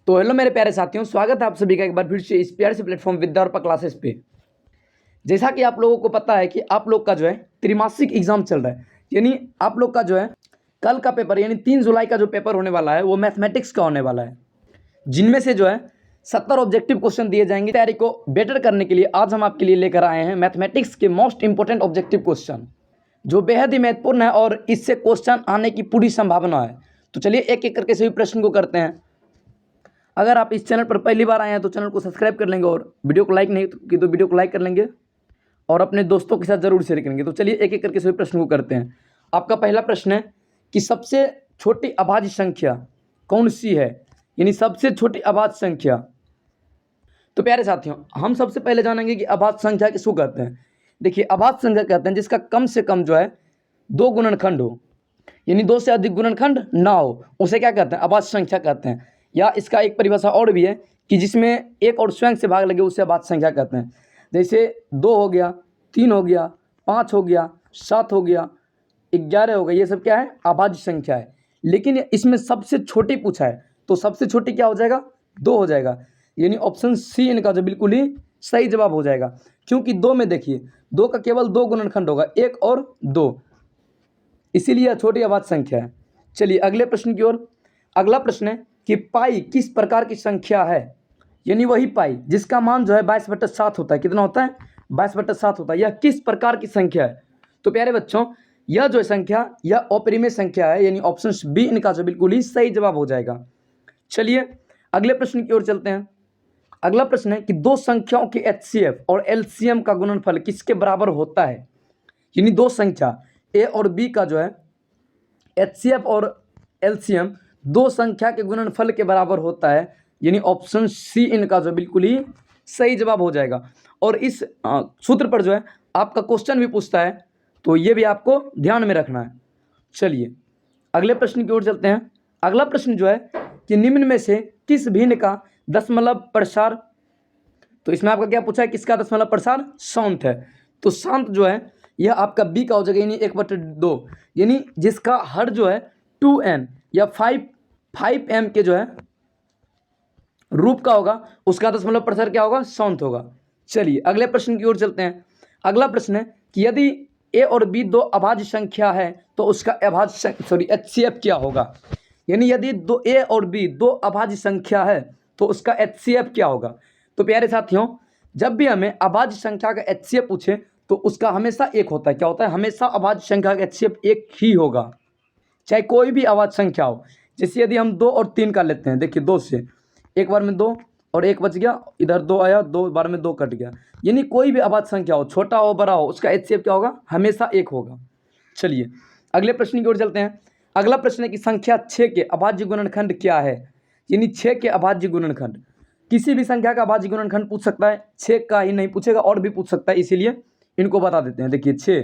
तो हेलो मेरे प्यारे साथियों, स्वागत है आप सभी का एक बार फिर से इस प्यारे से प्लेटफॉर्म विद्यार्पा क्लासेस पे। जैसा कि आप लोगों को पता है कि आप लोग का जो है त्रिमासिक एग्जाम चल रहा है, यानी आप लोग का जो है कल का पेपर यानी 3 जुलाई का जो पेपर होने वाला है वो मैथमेटिक्स का होने वाला है, जिनमें से जो है 70 ऑब्जेक्टिव क्वेश्चन दिए जाएंगे। तैयारी को बेटर करने के लिए आज हम आपके लिए लेकर आए हैं मैथमेटिक्स के मोस्ट इंपॉर्टेंट ऑब्जेक्टिव क्वेश्चन, जो बेहद ही महत्वपूर्ण है और इससे क्वेश्चन आने की पूरी संभावना है। तो चलिए एक एक करके सभी प्रश्न को करते हैं। अगर आप इस चैनल पर पहली बार आए हैं तो चैनल को सब्सक्राइब कर लेंगे और वीडियो को लाइक नहीं की तो वीडियो को लाइक कर लेंगे और अपने दोस्तों के साथ जरूर शेयर करेंगे। तो चलिए एक एक करके सभी प्रश्न को करते हैं। आपका पहला प्रश्न है कि सबसे छोटी अभाज्य संख्या कौन सी है, यानी सबसे छोटी अभाज्य संख्या। तो प्यारे साथियों, हम सबसे पहले जानेंगे कि अभाज्य संख्या किसको कहते हैं। देखिए, अभाज्य संख्या कहते हैं जिसका कम से कम जो है 2 गुणनखंड हो, यानी 2 से अधिक गुणनखंड ना हो, उसे क्या कहते हैं, अभाज्य संख्या कहते हैं। या इसका एक परिभाषा और भी है कि जिसमें एक और स्वयं से भाग लगे उसे अभाज्य संख्या कहते हैं। जैसे 2 हो गया, 3 हो गया, 5 हो गया, 7 हो गया, 11 हो गया, ये सब क्या है, अभाज्य संख्या है। लेकिन इसमें सबसे छोटी पूछा है तो सबसे छोटी क्या हो जाएगा, 2 हो जाएगा, यानी ऑप्शन सी इनका जो बिल्कुल ही सही जवाब हो जाएगा। क्योंकि 2 में देखिए 2 का केवल 2 गुणनखंड होगा, 1 और 2, इसीलिए यह छोटी अभाज्य संख्या है। चलिए अगले प्रश्न की ओर। अगला प्रश्न है कि पाई किस प्रकार की संख्या है, यानी वही पाई जिसका मान जो है 22/7 होता है। कितना होता है, 22/7 होता है। यह किस प्रकार की संख्या है। तो प्यारे बच्चों, यह जो संख्या यह अपरिमेय संख्या है, यानी ऑप्शन बी इनका जो बिल्कुल ही सही जवाब हो जाएगा। चलिए अगले प्रश्न की ओर चलते हैं। अगला प्रश्न है कि 2 संख्याओं के एचसीएफ और एलसीएम का गुणनफल किसके बराबर होता है, यानी 2 संख्या ए और बी का जो है एचसीएफ और एलसीएम 2 संख्या के गुणनफल के बराबर होता है, यानी ऑप्शन सी इनका जो बिल्कुल ही सही जवाब हो जाएगा। और इस सूत्र पर जो है आपका क्वेश्चन भी पूछता है, तो ये भी आपको ध्यान में रखना है। चलिए अगले प्रश्न की ओर चलते हैं। अगला प्रश्न जो है कि निम्न में से किस भिन्न का दशमलव प्रसार, तो इसमें आपका क्या पूछा है, किसका दशमलव प्रसार शांत है। तो शांत जो है यह आपका बी का हो जाएगा, यानी 1/2, यानी जिसका हर जो है 2n या 5m के जो है रूप का होगा, उसका दशमलव प्रसार क्या होगा, शांत होगा। चलिए अगले प्रश्न की ओर चलते हैं। अगला प्रश्न है कि यदि a और b 2 अभाज्य संख्या है तो उसका एचसीएफ क्या होगा, यानी यदि a और b 2 अभाज्य संख्या है तो उसका एचसीएफ क्या होगा। तो प्यारे साथियों, जब भी हमें अभाज्य संख्या का एचसीएफ पूछे तो उसका हमेशा एक होता है। क्या होता है, हमेशा अभाज्य संख्या का एचसीएफ एक ही होगा, चाहे कोई भी अभाज्य संख्या हो। जैसे यदि हम 2 और 3 का लेते हैं, देखिए 2 से एक बार में 2 और 1 बच गया, इधर 2 आया, 2 बार में 2 कट गया, यानी कोई भी अभाज्य संख्या हो, छोटा हो बड़ा हो, उसका एचसीएफ क्या होगा, हमेशा एक होगा। चलिए अगले प्रश्न की ओर चलते हैं। अगला प्रश्न है कि संख्या 6 के अभाज्य गुणनखंड क्या है, यानी 6 के अभाज्य गुणनखंड। किसी भी संख्या का अभाज्य गुणनखंड पूछ सकता है, 6 का ही नहीं पूछेगा और भी पूछ सकता है, इसीलिए इनको बता देते हैं। देखिए 6,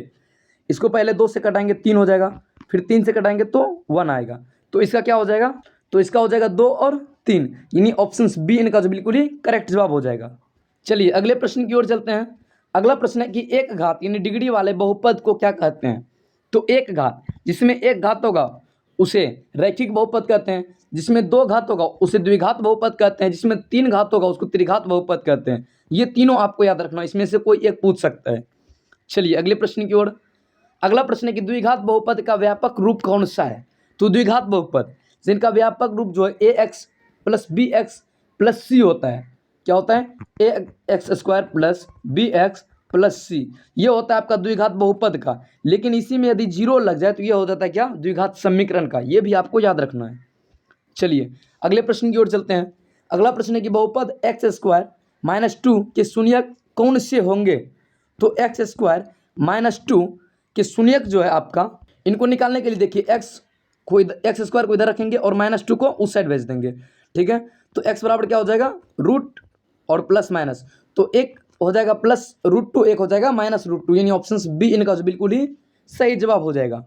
इसको पहले 2 से कटाएंगे 3 हो जाएगा, फिर 3 से कटाएंगे तो 1 आएगा, तो इसका क्या हो जाएगा, तो इसका हो जाएगा 2 और 3, यानी ऑप्शन बी इनका जो बिल्कुल ही करेक्ट जवाब हो जाएगा। चलिए अगले प्रश्न की ओर चलते हैं। अगला प्रश्न है कि एक घात यानी डिग्री वाले बहुपद को क्या कहते हैं। तो एक घात, जिसमें एक घात होगा उसे रैखिक बहुपद कहते हैं, जिसमें 2 घात होगा उसे द्विघात बहुपद कहते हैं, जिसमें 3 घात होगा उसको त्रिघात बहुपद कहते हैं। ये तीनों आपको याद रखना, इसमें से कोई एक पूछ सकता है। चलिए अगले प्रश्न की ओर। अगला प्रश्न है कि द्विघात बहुपद का व्यापक रूप कौन सा है। तो द्विघात बहुपद जिनका व्यापक रूप जो है ax + bx + c होता है। क्या होता है, ax² + bx + c, ये होता है आपका द्विघात बहुपद का। लेकिन इसी में यदि 0 लग जाए तो ये हो जाता है क्या, द्विघात समीकरण का। ये भी आपको याद रखना है। चलिए अगले प्रश्न की ओर चलते हैं। अगला प्रश्न है कि बहुपद x² - 2 के शून्यक कौन से होंगे। तो x² - 2 के शून्यक जो है आपका, इनको निकालने के लिए देखिए x² को इधर रखेंगे और -2 को उस साइड भेज देंगे, ठीक है। तो x बराबर क्या हो जाएगा, रूट और प्लस माइनस, तो एक हो जाएगा +√2, एक हो जाएगा -√2, यानी ऑप्शन बी इनका जो बिल्कुल ही सही जवाब हो जाएगा।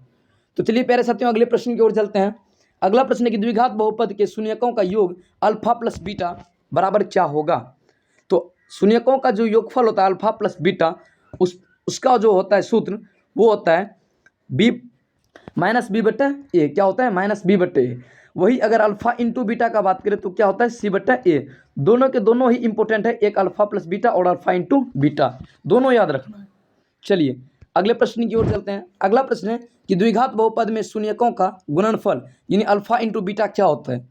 तो चलिए प्यारे साथियों अगले प्रश्न की ओर चलते हैं। अगला प्रश्न है कि द्विघात बहुपद के शून्यकों का योग अल्फा + बीटा बराबर क्या होगा। तो शून्यकों का जो योगफल होता है अल्फा + बीटा, उसका जो होता है सूत्र वो होता है b - b/a। क्या होता है, -b/a। वही अगर अल्फा इंटू बीटा का बात करें तो क्या होता है सी बटा ए। दोनों के दोनों ही इंपॉर्टेंट है, एक अल्फा प्लस बीटा और अल्फा इंटू बीटा, दोनों याद रखना है। चलिए अगले प्रश्न की ओर चलते हैं। अगला प्रश्न है कि द्विघात बहुपद में शून्यकों का गुणनफल यानी अल्फा इंटू बीटा क्या होता है।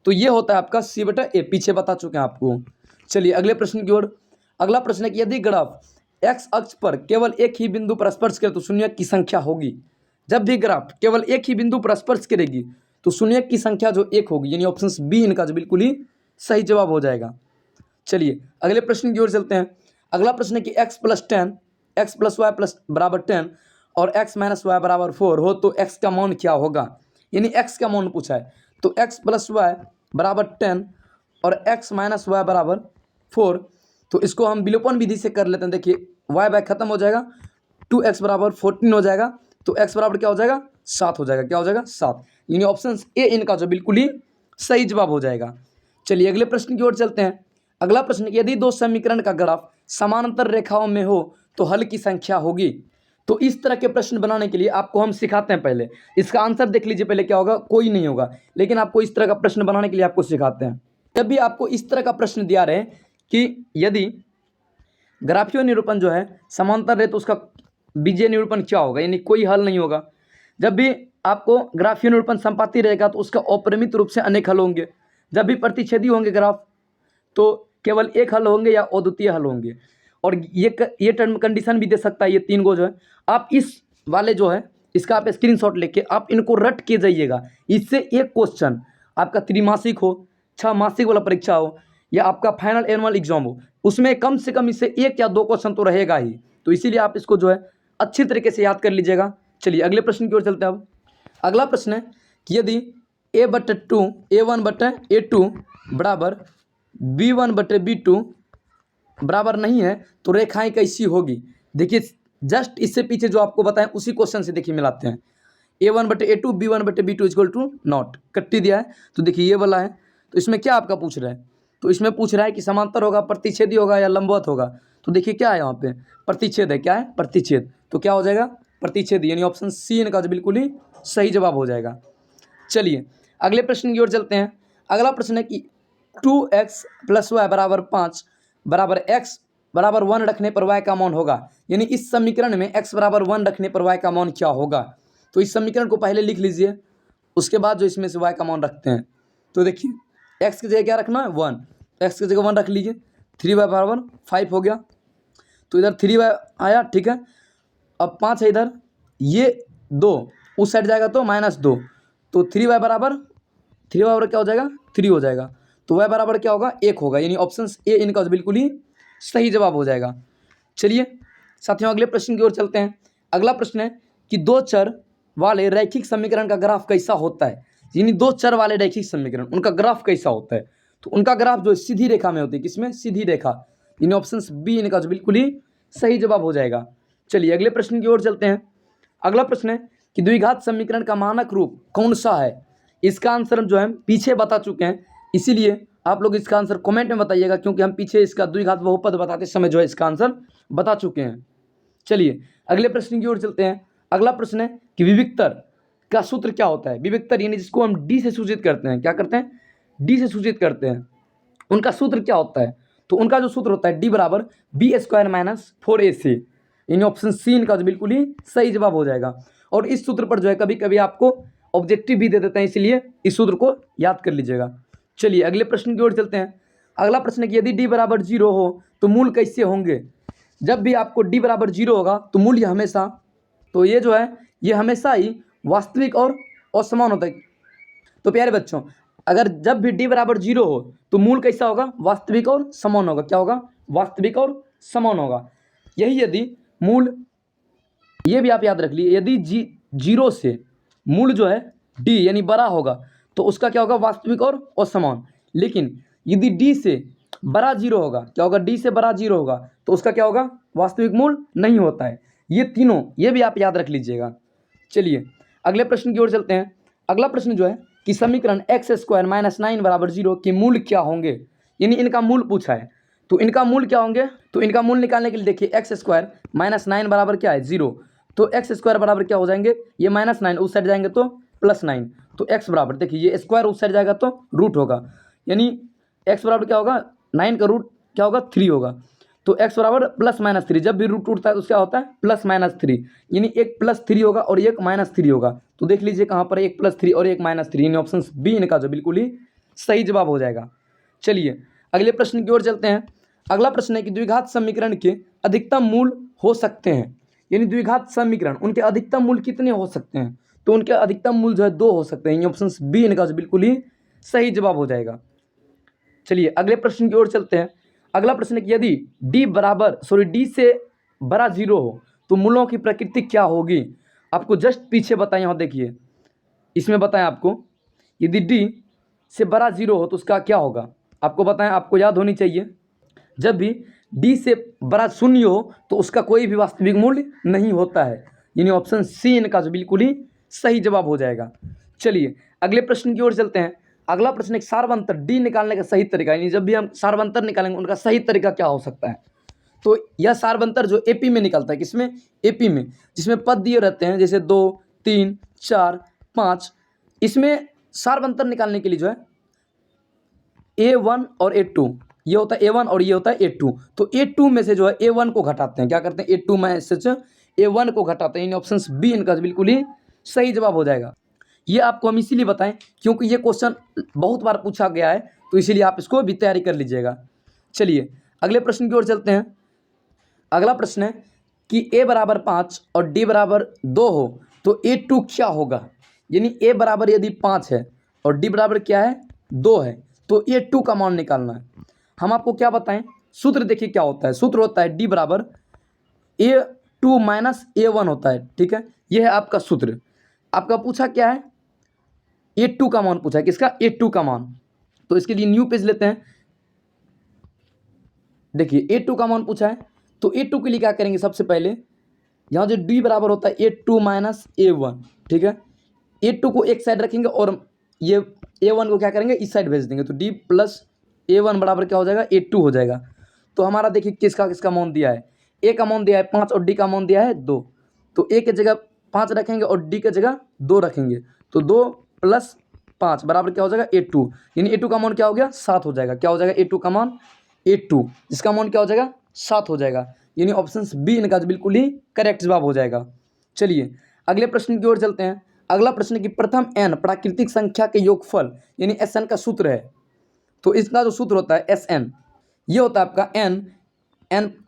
तो ये होता है आपका सी बटा ए, पीछे बता चुके हैं आपको। चलिए अगले प्रश्न की ओर। अगला प्रश्न है कि यदि ग्राफ एक्स अक्ष पर केवल एक ही बिंदु पर स्पर्श करे तो शून्यक की संख्या होगी। जब भी ग्राफ केवल एक ही बिंदु पर स्पर्श करेगी तो शून्यक की संख्या जो एक होगी, यानी ऑप्शन बी इनका जो बिल्कुल ही सही जवाब हो जाएगा। चलिए अगले प्रश्न की ओर चलते हैं। अगला प्रश्न है कि x plus 10 x plus y plus बराबर 10 और x माइनस वाई बराबर 4 हो तो x का मान क्या होगा। यानी x का मान पूछा है, तो x प्लस वाई बराबर 10 और x माइनस वाई बराबर 4, तो इसको हम विलोपन विधि से कर लेते हैं। देखिए y बाय खत्म हो जाएगा, 2x बराबर 14 हो जाएगा, तो x बराबर क्या हो जाएगा 7 हो जाएगा। क्या हो जाएगा 7, यानी ऑप्शन ए इनका जो बिल्कुल ही सही जवाब हो जाएगा। चलिए अगले प्रश्न की ओर चलते हैं। अगला प्रश्न, यदि दो समीकरण का ग्राफ समानांतर रेखाओं में हो तो हल की संख्या होगी। तो इस तरह के प्रश्न बनाने के लिए आपको हम सिखाते हैं। पहले इसका आंसर देख लीजिए, पहले क्या होगा, कोई नहीं होगा, लेकिन आपको इस तरह का प्रश्न बनाने के लिए आपको सिखाते हैं। जब भी आपको इस तरह का प्रश्न दिया रहे कि यदि ग्राफीय निरूपण जो है समांतर रहे तो उसका बीजीय निरूपण क्या होगा, यानी कोई हल नहीं होगा। जब भी आपको ग्राफीय निरूपण संपाती रहेगा तो उसका अपरिमित रूप से अनेक हल होंगे। जब भी प्रतिच्छेदी होंगे ग्राफ तो केवल एक हल होंगे या अद्वितीय हल होंगे। और ये टर्म कंडीशन भी दे सकता है, ये 3 गो जो है। आप इस वाले जो है इसका आप स्क्रीनशॉट लेके आप इनको रट के जाइएगा। इससे एक क्वेश्चन आपका त्रिमासिक हो, 6 मासिक वाला परीक्षा हो या आपका फाइनल एनुअल एग्जाम हो, उसमें कम से कम इससे 1 या 2 क्वेश्चन तो रहेगा ही। तो इसीलिए आप इसको जो है अच्छी तरीके से याद कर लीजिएगा। चलिए अगले प्रश्न की ओर चलते हैं। अब अगला प्रश्न है कि यदि a/2 बराबर b1/b2 बराबर नहीं है तो रेखाएं कैसी होगी। देखिए जस्ट इससे पीछे जो आपको बताएं उसी क्वेश्चन से देखिए मिलाते हैं। a1/a2 b1/b2 equal to not, कट्टी दिया है। तो देखिए ये वाला है, तो इसमें क्या आपका पूछ रहा है, तो इसमें पूछ रहा है कि समांतर होगा, प्रतिच्छेदी होगा या लंबवत होगा। तो देखिए क्या है यहाँ पे प्रतिच्छेद है, क्या है प्रतिच्छेद, तो क्या हो जाएगा प्रतिच्छेद, यानी ऑप्शन सी इनका जो बिल्कुल ही सही जवाब हो जाएगा। चलिए अगले प्रश्न की ओर चलते हैं। अगला प्रश्न है कि 2x + y बराबर 5 बराबर x बराबर 1 रखने पर y का मान होगा। यानी इस समीकरण में x बराबर 1 रखने पर y का मान क्या होगा। तो इस समीकरण को पहले लिख लीजिए, उसके बाद जो इसमें से y का मान रखते हैं। तो देखिए x की जगह क्या रखना है 1, x की जगह 1 रख लीजिए। 3y बराबर 5 हो गया, तो इधर 3y आया, ठीक है। अब 5 है इधर, ये 2 उस साइड जाएगा तो -2, तो 3y बराबर क्या हो जाएगा 3 हो जाएगा। तो y बराबर क्या होगा 1 होगा, यानी ऑप्शन ए इनका बिल्कुल ही सही जवाब हो जाएगा। चलिए साथियों अगले प्रश्न की ओर चलते हैं। अगला प्रश्न है कि 2 चर वाले रैखिक समीकरण का ग्राफ कैसा होता है। यानी 2 चर वाले रैखिक समीकरण उनका ग्राफ कैसा होता है। तो उनका ग्राफ जो सीधी रेखा में होती है, किसमें सीधी रेखा, यानी ऑप्शन बी इनका बिल्कुल ही सही जवाब हो जाएगा। चलिए अगले प्रश्न की ओर चलते हैं। अगला प्रश्न है कि द्विघात समीकरण का मानक रूप कौन सा है। इसका आंसर जो है पीछे बता चुके हैं, इसीलिए आप लोग इसका आंसर कमेंट में बताइएगा, क्योंकि हम पीछे इसका द्विघात बहुपद बताते समय जो है इसका आंसर बता चुके हैं। चलिए अगले प्रश्न की ओर चलते हैं। अगला प्रश्न है कि विविक्तर का सूत्र क्या होता है। विविक्तर यानी जिसको हम डी से सूचित करते हैं, क्या करते हैं डी से सूचित करते हैं, उनका सूत्र क्या होता है। तो उनका जो सूत्र होता है डी बराबर बी स्क्वायर माइनस 4ac, यानी ऑप्शन सी इनका बिल्कुल ही सही जवाब हो जाएगा। और इस सूत्र पर जो है कभी कभी आपको ऑब्जेक्टिव भी दे देते हैं, इसलिए इस सूत्र को याद कर लीजिएगा। चलिए अगले प्रश्न की ओर चलते हैं। अगला प्रश्न है कि यदि d बराबर 0 हो तो मूल कैसे होंगे। जब भी आपको d बराबर 0 होगा तो मूल्य हमेशा, तो ये जो है ये हमेशा ही वास्तविक और असमान होता है। तो प्यारे बच्चों अगर जब भी d बराबर 0 हो तो मूल कैसा होगा वास्तविक और समान होगा। क्या होगा वास्तविक और समान होगा। यही यदि मूल, ये भी आप याद रख लीजिए, यदि 0 से मूल जो है d यानी बड़ा होगा तो उसका क्या होगा वास्तविक और असमान। लेकिन यदि d से बड़ा 0 होगा, क्या होगा d से बड़ा 0 होगा तो उसका क्या होगा वास्तविक मूल नहीं होता है। ये तीनों ये भी आप याद रख लीजिएगा। चलिए अगले प्रश्न की ओर चलते हैं। अगला प्रश्न जो है कि समीकरण x² - 9 बराबर 0 के मूल क्या होंगे। यानी इनका मूल पूछा है, तो इनका मूल क्या होंगे। तो इनका मूल निकालने के लिए देखिए x² - 9 बराबर क्या है 0, तो x² बराबर क्या हो जाएंगे ये -9 उस साइड जाएंगे तो +9, तो x बराबर, देखिए ये स्क्वायर उस साइड जाएगा तो रूट होगा, यानी x बराबर क्या होगा, 9 का रूट क्या होगा, 3 होगा। तो x बराबर +-3, जब भी रूट टूटता है तो क्या होता है, +-3, यानी एक +3 होगा और एक -3 होगा। तो देख लीजिए कहाँ पर एक +3 और एक -3, यानी ऑप्शन बी इनका जो बिल्कुल ही सही जवाब हो जाएगा। चलिए अगले प्रश्न की ओर चलते हैं। अगला प्रश्न है कि द्विघात समीकरण के अधिकतम मूल हो सकते हैं, यानी द्विघात समीकरण उनके अधिकतम मूल कितने हो सकते हैं, तो उनके अधिकतम मूल जो है 2 हो सकते हैं, यानी ऑप्शन बी इनका जो बिल्कुल ही सही जवाब हो जाएगा। चलिए अगले प्रश्न की ओर चलते हैं। अगला प्रश्न है कि यदि डी से बड़ा 0 हो तो मूलों की प्रकृति क्या होगी। आपको जस्ट पीछे बताएं, यहाँ देखिए इसमें बताएं आपको, यदि डी से बड़ा 0 हो तो उसका क्या होगा, आपको बताएं, आपको याद होनी चाहिए। जब भी डी से बड़ा 0 हो तो उसका कोई भी वास्तविक मूल्य नहीं होता है, यानी ऑप्शन सी इनका जो बिल्कुल ही सही जवाब हो जाएगा। चलिए अगले प्रश्न की ओर चलते हैं। अगला प्रश्न एक सार्वंतर डी निकालने का सही तरीका, यानी जब भी हम सार्वंतर निकालेंगे उनका सही तरीका क्या हो सकता है। तो यह सार्वंतर जो एपी में निकलता है, किसमें, एपी में, जिसमें पद दिए रहते हैं जैसे 2, 3, 4, 5, इसमें सार्वंतर निकालने के लिए जो है A1 और A2, ये होता है A1 और ये होता है A2। तो A2 में से जो है A1 को घटाते हैं, क्या करते हैं, A2 में से A1 को घटाते हैं, यानी ऑप्शन बी इनका बिल्कुल ही सही जवाब हो जाएगा। ये आपको हम इसीलिए बताएं क्योंकि ये क्वेश्चन बहुत बार पूछा गया है, तो इसीलिए आप इसको भी तैयारी कर लीजिएगा। चलिए अगले प्रश्न की ओर चलते हैं। अगला प्रश्न है कि a बराबर 5 और d बराबर 2 हो तो A2 क्या होगा, यानी a बराबर यदि 5 है और d बराबर क्या है, 2 है, तो A2 का मान निकालना है। हम आपको क्या बताएं, सूत्र देखिए क्या होता है, सूत्र होता है d बराबर A2 माइनस A1 होता है, ठीक है, यह है आपका सूत्र। आपका पूछा क्या है, A2 का मान पूछा है, किसका, A2 का मान। तो इसके लिए न्यू पेज लेते हैं, देखिए A2 का मान पूछा है, तो A2 के लिए क्या करेंगे, सबसे पहले यहाँ जो D बराबर होता है A2 माइनस A1, ठीक है, A2 को एक साइड रखेंगे और ये A1 को क्या करेंगे, इस साइड भेज देंगे, तो D प्लस A1 बराबर क्या हो जाएगा, A2 हो जाएगा। तो हमारा देखिए किसका किसका मान दिया है, A का मान दिया है 5 और D का मान दिया है 2, तो A की जगह 5 रखेंगे और D की जगह 2 रखेंगे, तो 2 + 5 बराबर क्या हो जाएगा, A2, यानी A2 का मान क्या हो गया, 7 हो जाएगा। क्या हो जाएगा, A2 का मान, A2 इसका मान क्या हो जाएगा, 7 हो जाएगा, यानी ऑप्शन बी इनका बिल्कुल ही करेक्ट जवाब हो जाएगा। चलिए अगले प्रश्न की ओर चलते हैं। अगला प्रश्न की प्रथम n प्राकृतिक संख्या के योगफल यानी Sn का सूत्र है, तो इसका जो सूत्र होता है Sn, ये होता है आपका n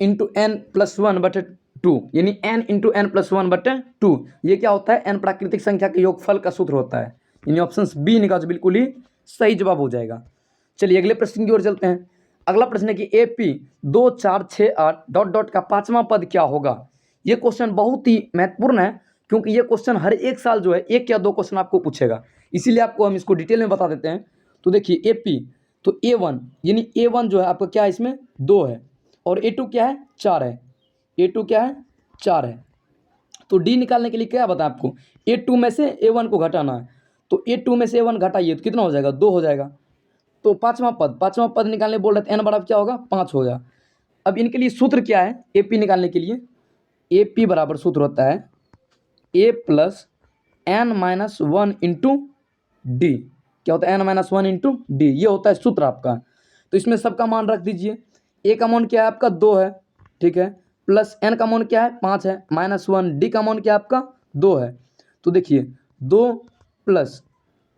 इंटू n प्लस 1/2, यानी n इंटू n प्लस 1/2, ये क्या होता है, n प्राकृतिक संख्या के योगफल का सूत्र होता है, यानी ऑप्शन बी इनका जो बिल्कुल ही सही जवाब हो जाएगा। चलिए अगले प्रश्न की ओर चलते हैं। अगला प्रश्न है कि AP 2, 4, 6, 8 डॉट डॉट का 5वां पद क्या होगा। ये क्वेश्चन बहुत ही महत्वपूर्ण है क्योंकि ये क्वेश्चन हर एक साल जो है 1 या 2 क्वेश्चन आपको पूछेगा, इसीलिए आपको हम इसको डिटेल में बता देते हैं। तो देखिए AP, तो A1 यानी A1 जो है आपका क्या है, इसमें 2 है, और A2 क्या है, 4 है, A2 क्या है, 4 है। तो D निकालने के लिए क्या बताएं आपको, A2 में से A1 को घटाना है, तो A2 में से A1 घटाइए तो कितना हो जाएगा, 2 हो जाएगा। तो पांचवा पद निकालने बोल रहे थे, n बराबर क्या होगा, 5 हो गया। अब इनके लिए सूत्र क्या है, AP निकालने के लिए, AP बराबर सूत्र होता है A plus n-1 into D, क्या होता है, n-1 इंटू डी, ये होता है सूत्र आपका। तो इसमें सबका मान रख दीजिए, A का मान क्या है आपका, 2 है, ठीक है, प्लस n का मान क्या है, 5 है, -1 D का मान क्या है आपका, 2 है। तो देखिए 2 प्लस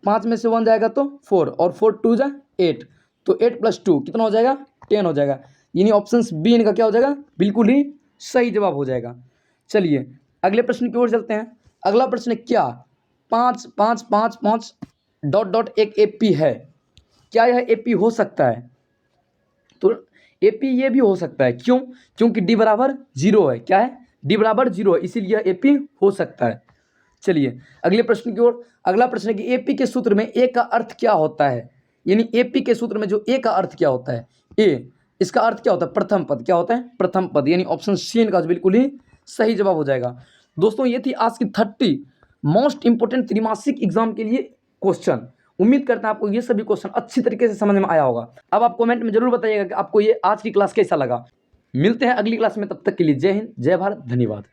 5 में से 1 जाएगा तो 4, और 4 2 जा 8, तो 8 + 2 कितना हो जाएगा, 10 हो जाएगा, यानी ऑप्शन बी इनका क्या हो जाएगा, बिल्कुल ही सही जवाब हो जाएगा। चलिए अगले प्रश्न की ओर चलते हैं। अगला प्रश्न क्या 5 5 5 5 डॉट डॉट एक AP है, क्या यह AP हो सकता है। तो AP ये भी हो सकता है, क्यों, क्योंकि D बराबर 0 है, क्या है, D बराबर 0 है, इसीलिए यह AP हो सकता है। चलिए अगले प्रश्न की ओर। अगला प्रश्न है कि AP के सूत्र में A का अर्थ क्या होता है, यानी AP के सूत्र में जो A का अर्थ क्या होता है, A इसका अर्थ क्या होता है, प्रथम पद, क्या होता है, प्रथम पद, यानी ऑप्शन सी इनका बिल्कुल ही सही जवाब हो जाएगा। दोस्तों ये थी आज की 30 मोस्ट इंपोर्टेंट त्रैमासिक एग्जाम के लिए क्वेश्चन। उम्मीद करता है आपको ये सभी क्वेश्चन अच्छी तरीके से समझ में आया होगा। अब आप कमेंट में जरूर बताइएगा कि आपको ये आज की क्लास कैसा लगा। मिलते हैं अगली क्लास में, तब तक के लिए जय हिंद, जय भारत, धन्यवाद।